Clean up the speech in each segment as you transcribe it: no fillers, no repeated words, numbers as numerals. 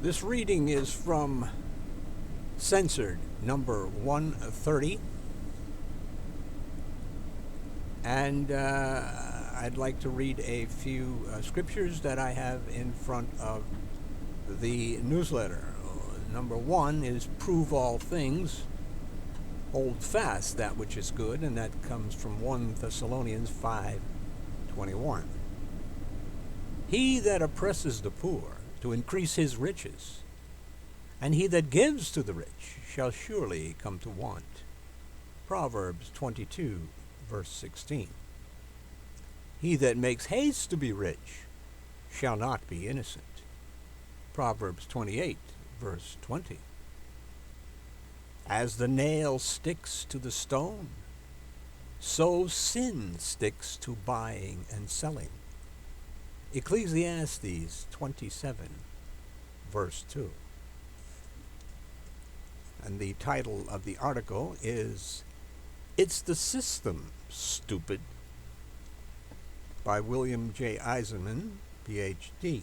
This reading is from Censored number 130, and I'd like to read a few scriptures that I have in front of the newsletter. Number one is prove all things, hold fast that which is good, and that comes from 1 Thessalonians 5:21. He that oppresses the poor to increase his riches, and he that gives to the rich shall surely come to want. Proverbs 22, verse 16. He that makes haste to be rich shall not be innocent. Proverbs 28, verse 20. As the nail sticks to the stone, so sin sticks to buying and selling. Ecclesiastes 27, verse 2. And the title of the article is It's the System, Stupid, by William J. Eisenman, Ph.D.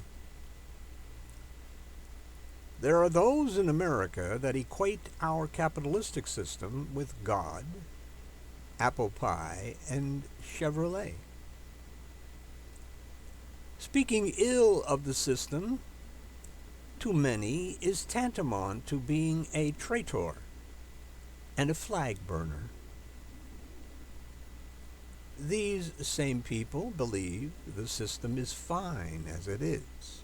There are those in America that equate our capitalistic system with God, apple pie, and Chevrolet. Speaking ill of the system, to many, is tantamount to being a traitor and a flag burner. These same people believe the system is fine as it is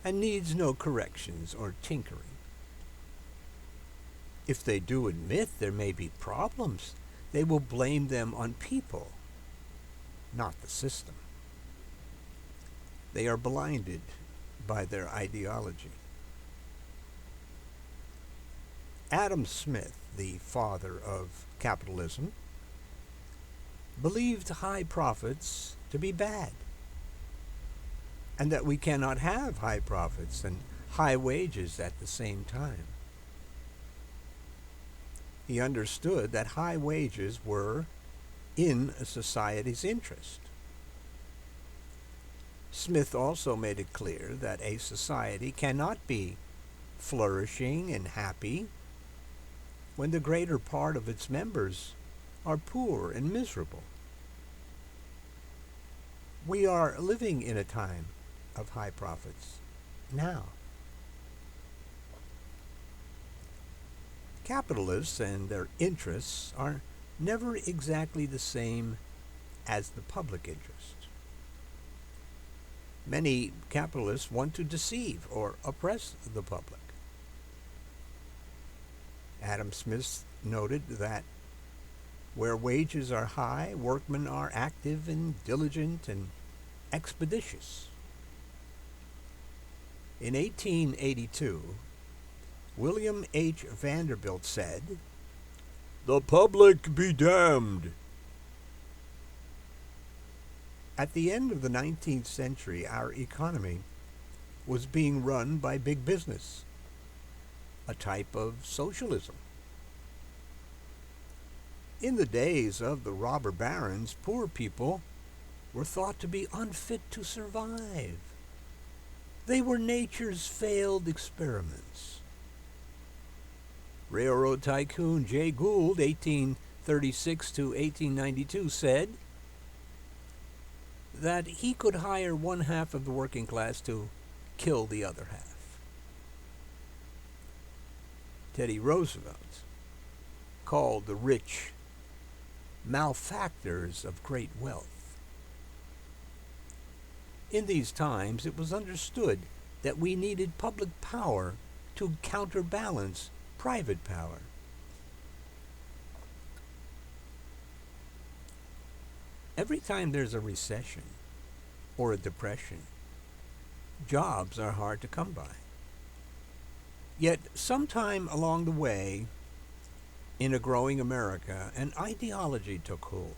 and needs no corrections or tinkering. If they do admit there may be problems, they will blame them on people, not the system. They are blinded by their ideology. Adam Smith, the father of capitalism, believed high profits to be bad, and that we cannot have high profits and high wages at the same time. He understood that high wages were in a society's interest. Smith also made it clear that a society cannot be flourishing and happy when the greater part of its members are poor and miserable. We are living in a time of high profits now. Capitalists and their interests are never exactly the same as the public interest. Many capitalists want to deceive or oppress the public. Adam Smith noted that where wages are high, workmen are active and diligent and expeditious. In 1882, William H. Vanderbilt said, "The public be damned." At the end of the 19th century, our economy was being run by big business, a type of socialism. In the days of the robber barons, poor people were thought to be unfit to survive. They were nature's failed experiments. Railroad tycoon Jay Gould, 1836 to 1892, said that he could hire one half of the working class to kill the other half. Teddy Roosevelt called the rich malefactors of great wealth. In these times, it was understood that we needed public power to counterbalance private power. Every time there's a recession or a depression, jobs are hard to come by. Yet, sometime along the way, in a growing America, an ideology took hold.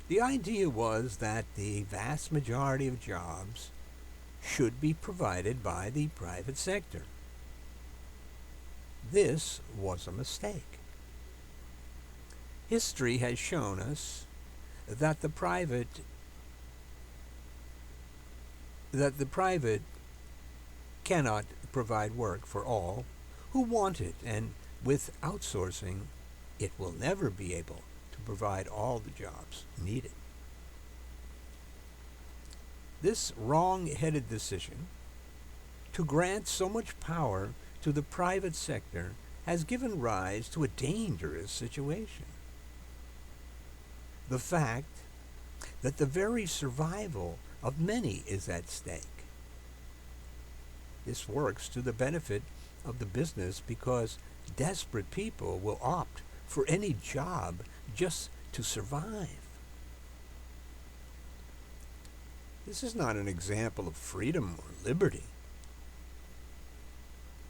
The idea was that the vast majority of jobs should be provided by the private sector. This was a mistake. History has shown us that the private cannot provide work for all who want it, and with outsourcing, it will never be able to provide all the jobs needed. This wrong-headed decision to grant so much power to the private sector has given rise to a dangerous situation. The fact that the very survival of many is at stake. This works to the benefit of the business because desperate people will opt for any job just to survive. This is not an example of freedom or liberty.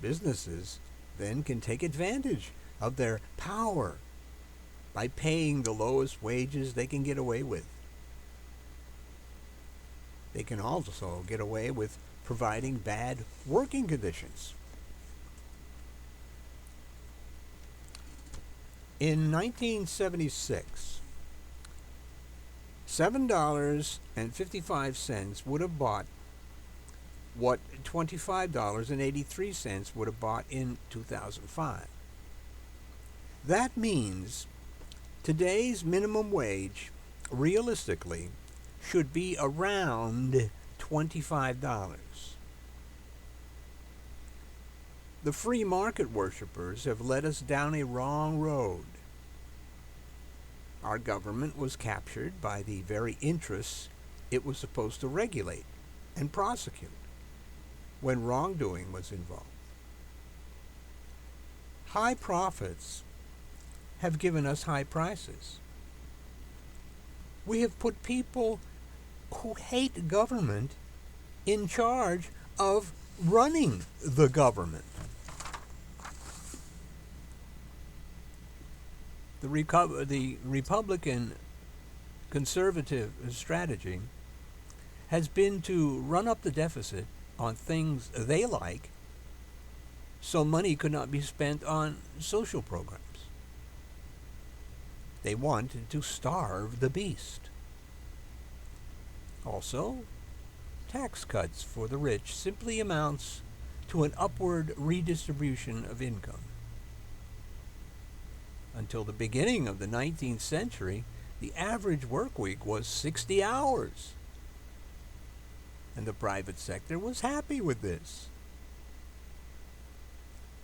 Businesses then can take advantage of their power by paying the lowest wages they can get away with. They can also get away with providing bad working conditions. In 1976, $7.55 would have bought what $25.83 would have bought in 2005. That means today's minimum wage, realistically, should be around $25. The free market worshippers have led us down a wrong road. Our government was captured by the very interests it was supposed to regulate and prosecute when wrongdoing was involved. High profits have given us high prices. We have put people who hate government in charge of running the government. The Republican conservative strategy has been to run up the deficit on things they like so money could not be spent on social programs. They want to starve the beast. Also, tax cuts for the rich simply amounts to an upward redistribution of income. Until the beginning of the 19th century, the average work week was 60 hours. And the private sector was happy with this.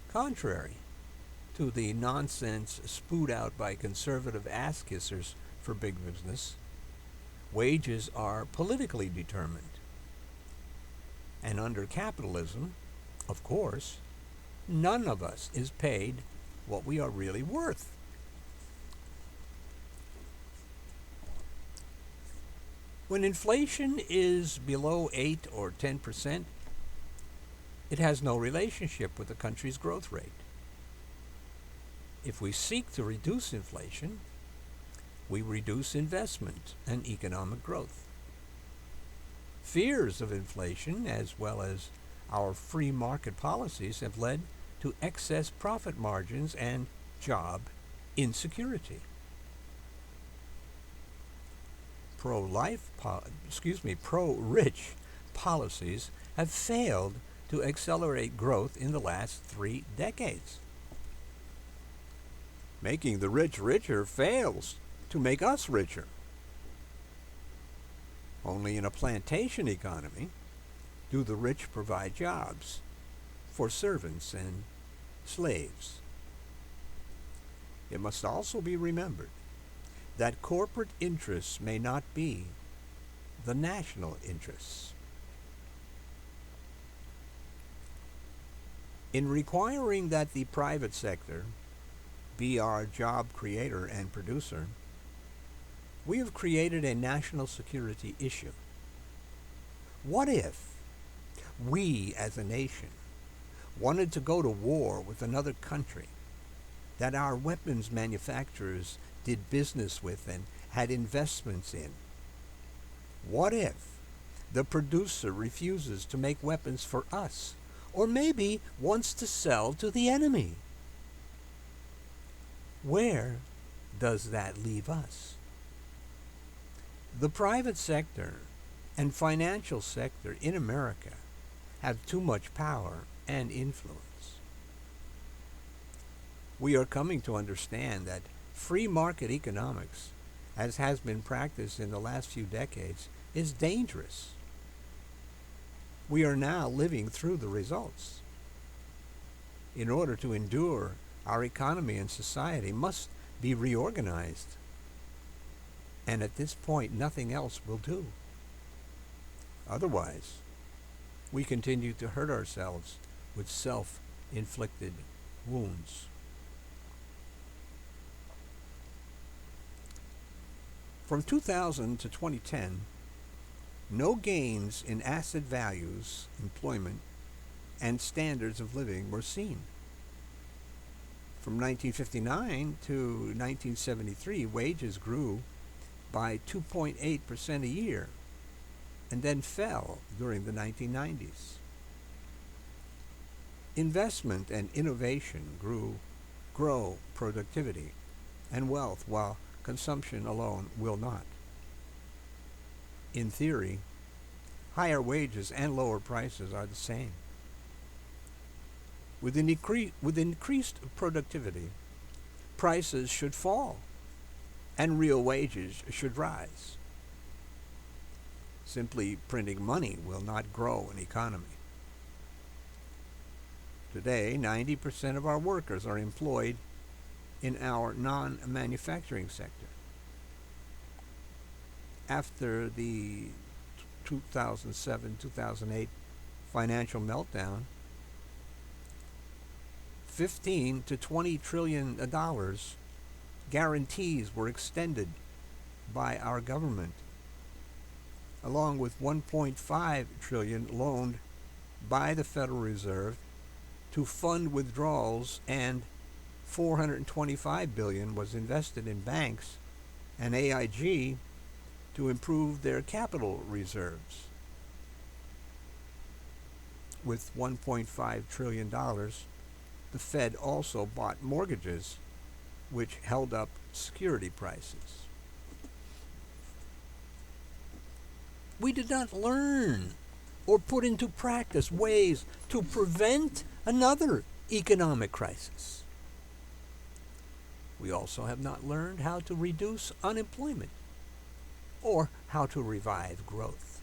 Contrary to the nonsense spewed out by conservative ass-kissers for big business, wages are politically determined. And under capitalism, of course, none of us is paid what we are really worth. When inflation is below 8 or 10%, it has no relationship with the country's growth rate. If we seek to reduce inflation, we reduce investment and economic growth. Fears of inflation, as well as our free market policies, have led to excess profit margins and job insecurity. Pro-rich policies have failed to accelerate growth in the last 3 decades. Making the rich richer fails to make us richer. Only in a plantation economy do the rich provide jobs for servants and slaves. It must also be remembered that corporate interests may not be the national interests. In requiring that the private sector be our job creator and producer, we have created a national security issue. What if we as a nation wanted to go to war with another country that our weapons manufacturers did business with and had investments in? What if the producer refuses to make weapons for us, or maybe wants to sell to the enemy? Where does that leave us? The private sector and financial sector in America have too much power and influence. We are coming to understand that free market economics, as has been practiced in the last few decades, is dangerous. We are now living through the results. In order to endure, our economy and society must be reorganized. And at this point, nothing else will do. Otherwise, we continue to hurt ourselves with self-inflicted wounds. From 2000 to 2010, no gains in asset values, employment, and standards of living were seen. From 1959 to 1973, wages grew by 2.8% a year and then fell during the 1990s. Investment and innovation grow productivity and wealth, while consumption alone will not. In theory, higher wages and lower prices are the same. With increased productivity, prices should fall and real wages should rise. Simply printing money will not grow an economy. Today, 90% of our workers are employed in our non-manufacturing sector. After the 2007-2008 financial meltdown, $15 to $20 trillion guarantees were extended by our government, along with $1.5 trillion loaned by the Federal Reserve to fund withdrawals, and $425 billion was invested in banks and AIG to improve their capital reserves. With $1.5 trillion, the Fed also bought mortgages, which held up security prices. We did not learn or put into practice ways to prevent another economic crisis. We also have not learned how to reduce unemployment or how to revive growth.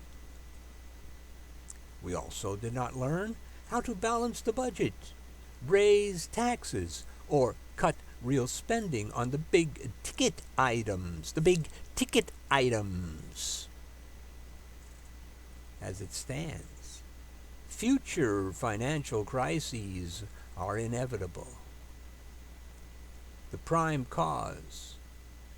We also did not learn how to balance the budget, raise taxes, or cut real spending on the big ticket items. As it stands, future financial crises are inevitable. The prime cause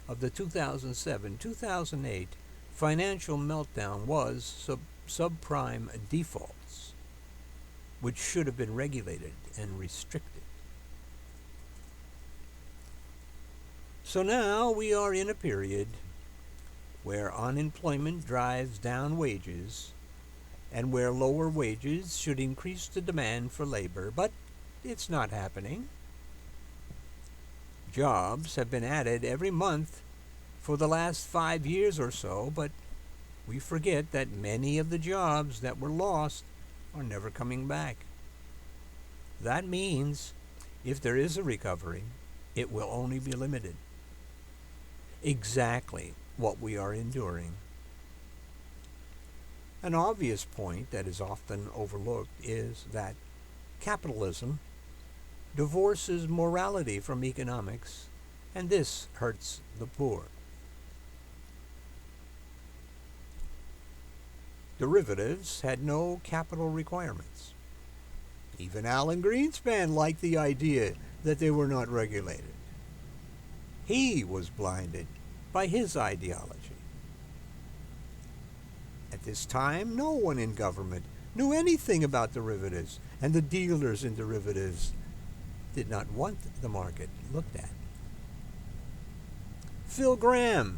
of the 2007-2008 financial meltdown was subprime defaults, which should have been regulated and restricted. So now we are in a period where unemployment drives down wages and where lower wages should increase the demand for labor, but it's not happening. Jobs have been added every month for the last 5 years or so, but we forget that many of the jobs that were lost are never coming back. That means if there is a recovery, it will only be limited. Exactly what we are enduring. An obvious point that is often overlooked is that capitalism divorces morality from economics, and this hurts the poor. Derivatives had no capital requirements. Even Alan Greenspan liked the idea that they were not regulated. He was blinded by his ideology. At this time, no one in government knew anything about derivatives, and the dealers in derivatives did not want the market looked at. Phil Gramm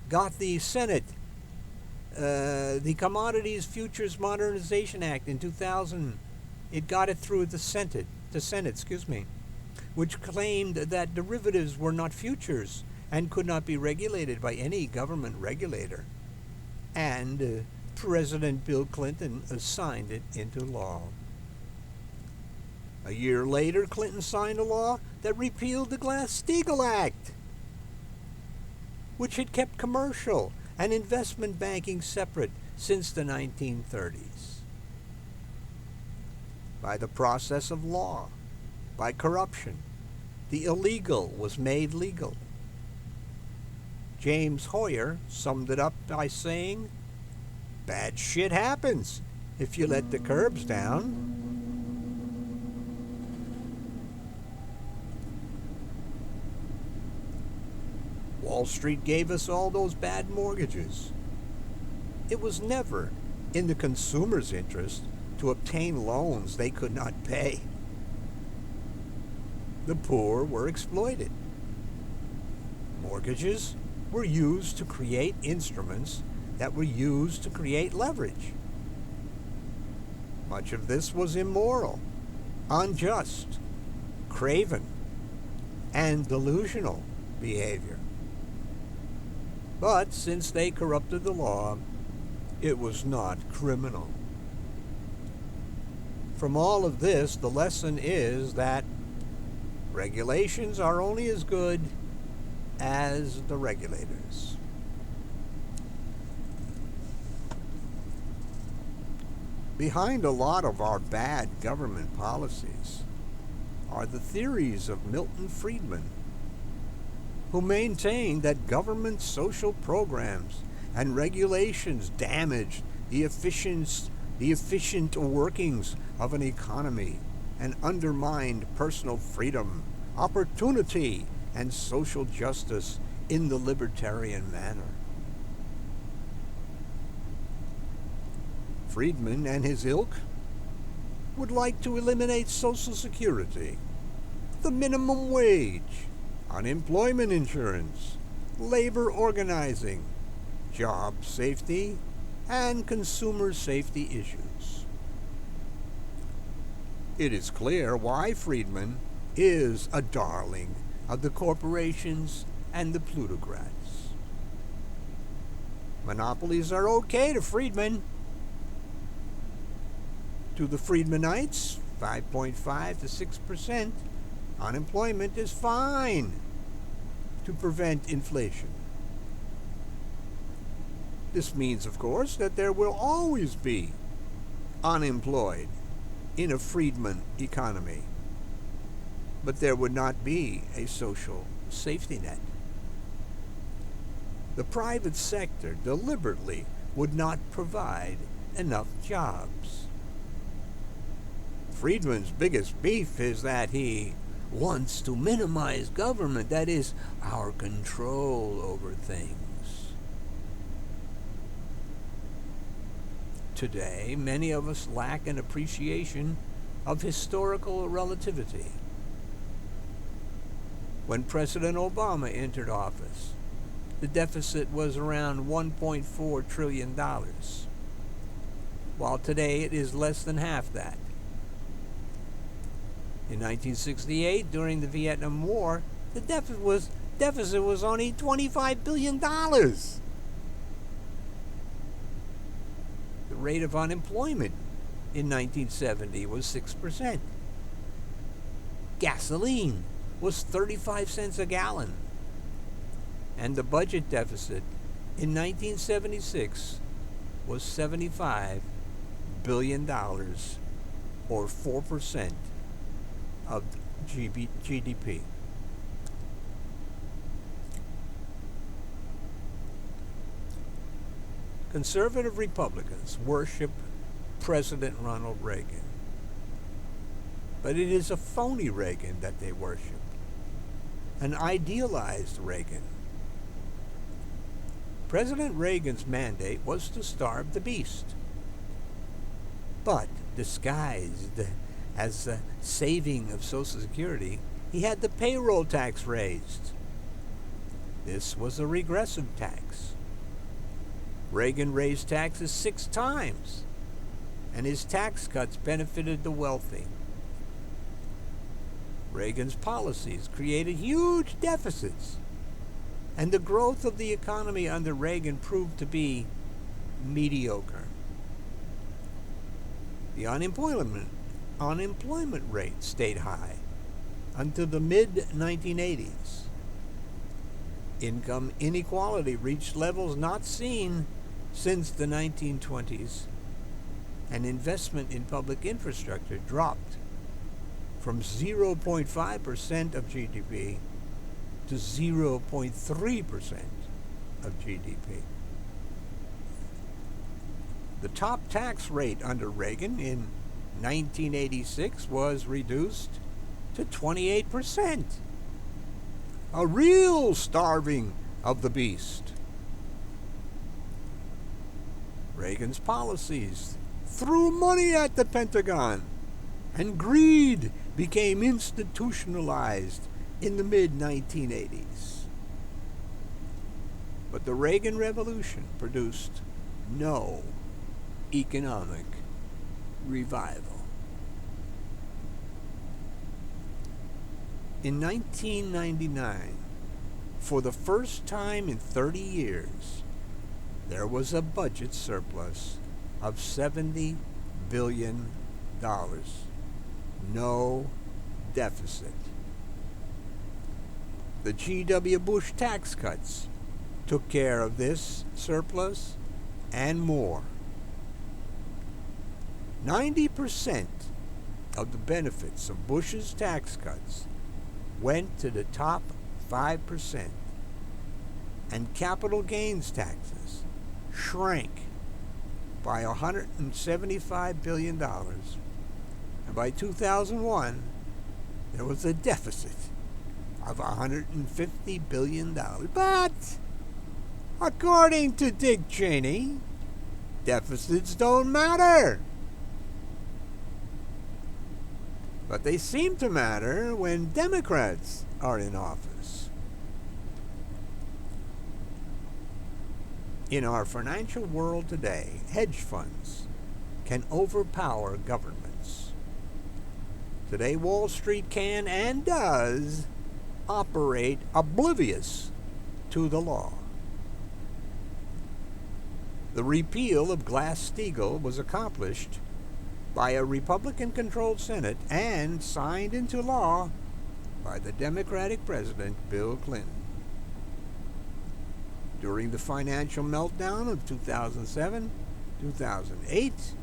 got the Senate, the Commodities Futures Modernization Act in 2000. It got it through the Senate, which claimed that derivatives were not futures and could not be regulated by any government regulator. And President Bill Clinton signed it into law. A year later, Clinton signed a law that repealed the Glass-Steagall Act, which had kept commercial and investment banking separate since the 1930s. By the process of law, by corruption, the illegal was made legal. James Hoyer summed it up by saying, "Bad shit happens if you let the curbs down." Wall Street gave us all those bad mortgages. It was never in the consumer's interest to obtain loans they could not pay. The poor were exploited. Mortgages were used to create instruments that were used to create leverage. Much of this was immoral, unjust, craven, and delusional behavior. But since they corrupted the law, it was not criminal. From all of this, the lesson is that regulations are only as good as the regulators. Behind a lot of our bad government policies are the theories of Milton Friedman, who maintained that government social programs and regulations damaged the efficient workings of an economy and undermined personal freedom, opportunity, and social justice in the libertarian manner. Friedman and his ilk would like to eliminate Social Security, the minimum wage, unemployment insurance, labor organizing, job safety, and consumer safety issues. It is clear why Friedman is a darling of the corporations and the plutocrats. Monopolies are okay to Friedman. To the Friedmanites, 5.5 to 6% unemployment is fine to prevent inflation. This means, of course, that there will always be unemployed in a Friedman economy, but there would not be a social safety net. The private sector deliberately would not provide enough jobs. Friedman's biggest beef is that he wants to minimize government, that is, our control over things. Today, many of us lack an appreciation of historical relativity. When President Obama entered office, the deficit was around $1.4 trillion, while today it is less than half that. In 1968, during the Vietnam War, the deficit was only $25 billion. The rate of unemployment in 1970 was 6%. Gasoline was 35 cents a gallon. And the budget deficit in 1976 was $75 billion, or 4% of GDP. Conservative Republicans worship President Ronald Reagan, but it is a phony Reagan that they worship, an idealized Reagan. President Reagan's mandate was to starve the beast, but disguised as a saving of Social Security, he had the payroll tax raised. This was a regressive tax. Reagan raised taxes 6 times, and his tax cuts benefited the wealthy. Reagan's policies created huge deficits, and the growth of the economy under Reagan proved to be mediocre. The unemployment rate stayed high until the mid-1980s. Income inequality reached levels not seen since the 1920s, and investment in public infrastructure dropped from 0.5% of GDP to 0.3% of GDP. The top tax rate under Reagan in 1986 was reduced to 28%. A real starving of the beast. Reagan's policies threw money at the Pentagon, and greed became institutionalized in the mid-1980s. But the Reagan Revolution produced no economic revival. In 1999, for the first time in 30 years, there was a budget surplus of $70 billion. No deficit. The G.W. Bush tax cuts took care of this surplus and more. 90% of the benefits of Bush's tax cuts went to the top 5%, and capital gains taxes shrank by $175 billion, and by 2001 there was a deficit of $150 billion. But according to Dick Cheney, deficits don't matter. But they seem to matter when Democrats are in office. In our financial world today, hedge funds can overpower governments. Today, Wall Street can and does operate oblivious to the law. The repeal of Glass-Steagall was accomplished by a Republican-controlled Senate and signed into law by the Democratic President Bill Clinton. During the financial meltdown of 2007-2008,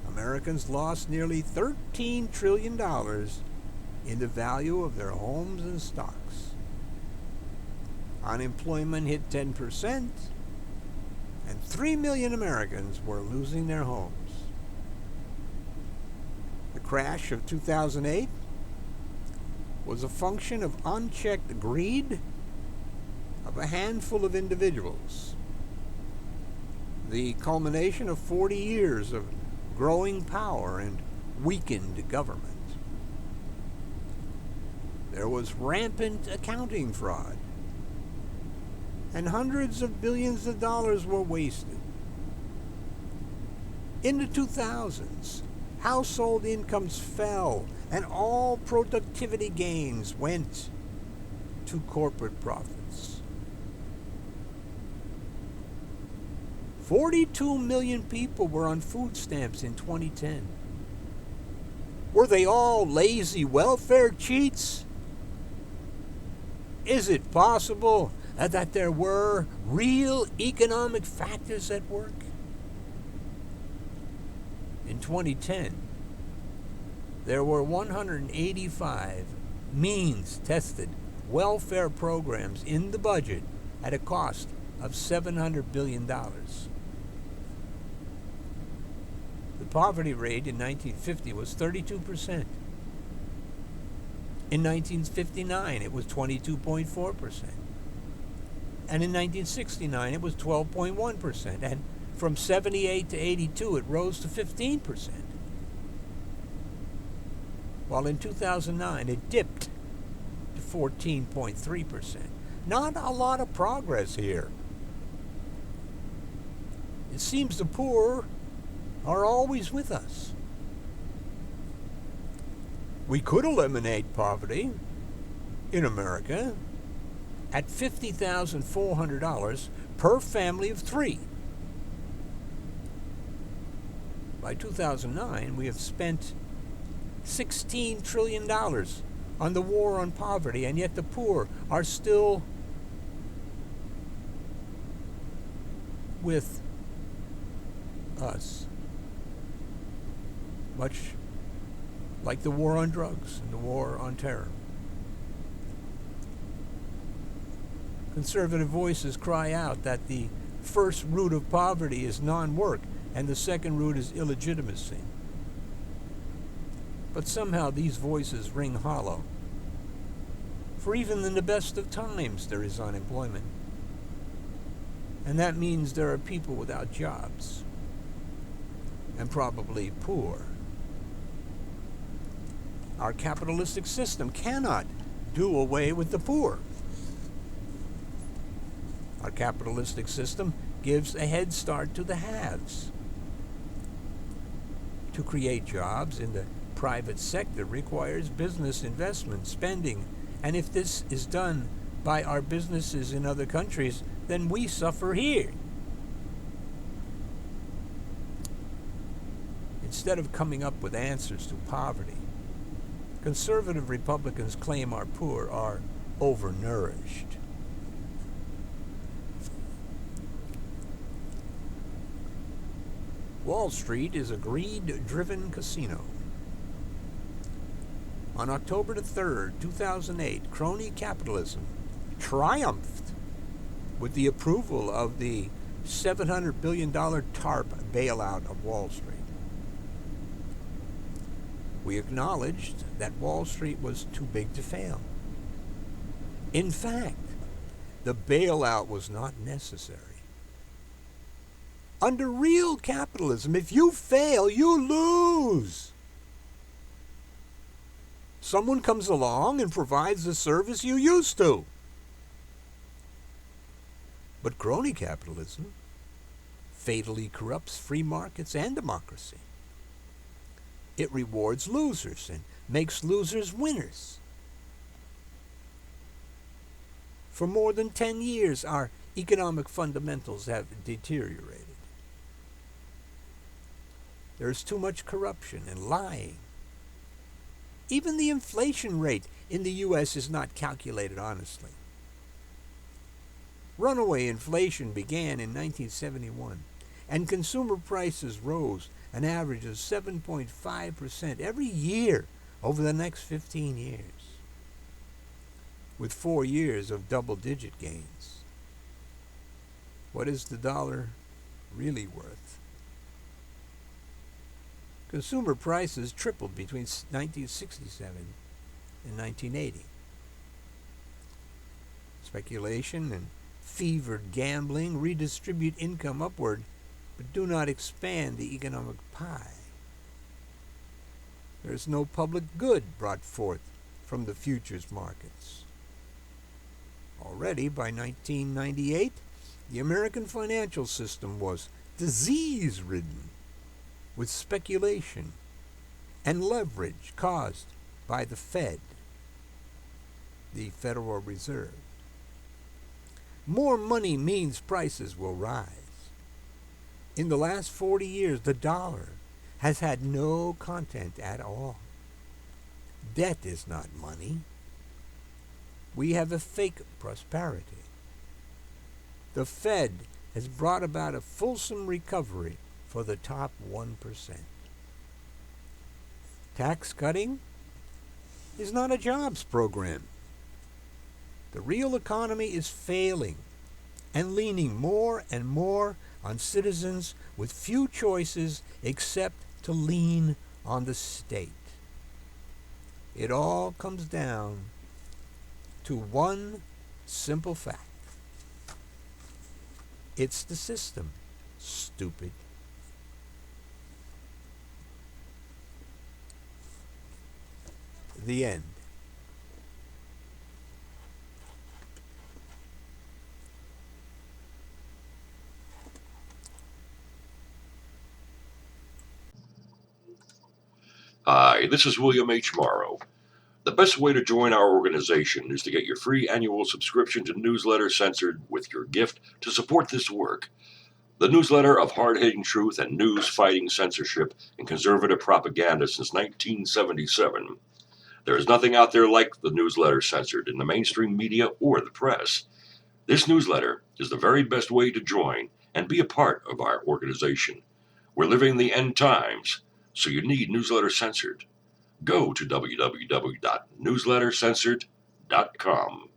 Americans lost nearly $13 trillion in the value of their homes and stocks. Unemployment hit 10%, and 3 million Americans were losing their homes. The crash of 2008 was a function of unchecked greed of a handful of individuals, the culmination of 40 years of growing power and weakened government. There was rampant accounting fraud, and hundreds of billions of dollars were wasted. In the 2000s, household incomes fell, and all productivity gains went to corporate profits. 42 million people were on food stamps in 2010. Were they all lazy welfare cheats? Is it possible that there were real economic factors at work? In 2010, there were 185 means-tested welfare programs in the budget at a cost of $700 billion. The poverty rate in 1950 was 32%. In 1959, it was 22.4%. And in 1969, it was 12.1%. And from 78 to 82, it rose to 15%. While in 2009, it dipped to 14.3%. Not a lot of progress here. It seems the poor are always with us. We could eliminate poverty in America at $50,400 per family of 3. By 2009, we have spent $16 trillion on the war on poverty, and yet the poor are still with us. Much like the war on drugs and the war on terror. Conservative voices cry out that the first root of poverty is non-work and the second root is illegitimacy. But somehow these voices ring hollow. For even in the best of times there is unemployment. And that means there are people without jobs. And probably poor. Our capitalistic system cannot do away with the poor. Our capitalistic system gives a head start to the haves. To create jobs in the private sector requires business investment, spending, and if this is done by our businesses in other countries, then we suffer here. Instead of coming up with answers to poverty, conservative Republicans claim our poor are overnourished. Wall Street is a greed-driven casino. On October the 3rd, 2008, crony capitalism triumphed with the approval of the $700 billion TARP bailout of Wall Street. We acknowledged that Wall Street was too big to fail. In fact, the bailout was not necessary. Under real capitalism, if you fail, you lose. Someone comes along and provides the service you used to. But crony capitalism fatally corrupts free markets and democracy. It rewards losers and makes losers winners. For more than 10 years, our economic fundamentals have deteriorated. There's too much corruption and lying. Even the inflation rate in the U.S. is not calculated honestly. Runaway inflation began in 1971, and consumer prices rose an average of 7.5% every year over the next 15 years, with 4 years of double-digit gains. What is the dollar really worth? Consumer prices tripled between 1967 and 1980. Speculation and fevered gambling redistribute income upward, but do not expand the economic pie. There is no public good brought forth from the futures markets. Already by 1998, the American financial system was disease-ridden with speculation and leverage caused by the Fed, the Federal Reserve. More money means prices will rise. In the last 40 years, the dollar has had no content at all. Debt is not money. We have a fake prosperity. The Fed has brought about a fulsome recovery for the top 1%. Tax cutting is not a jobs program. The real economy is failing and leaning more and more on citizens with few choices except to lean on the state. It all comes down to one simple fact. It's the system, stupid. The end. Hi, this is William H. Morrow. The best way to join our organization is to get your free annual subscription to Newsletter Censored with your gift to support this work. the newsletter of hard-hitting truth and news-fighting censorship and conservative propaganda since 1977. There is nothing out there like the newsletter censored in the mainstream media or the press. This newsletter is the very best way to join and be a part of our organization. We're living in the end times, so you need Newsletter Censored. Go to www.newslettercensored.com.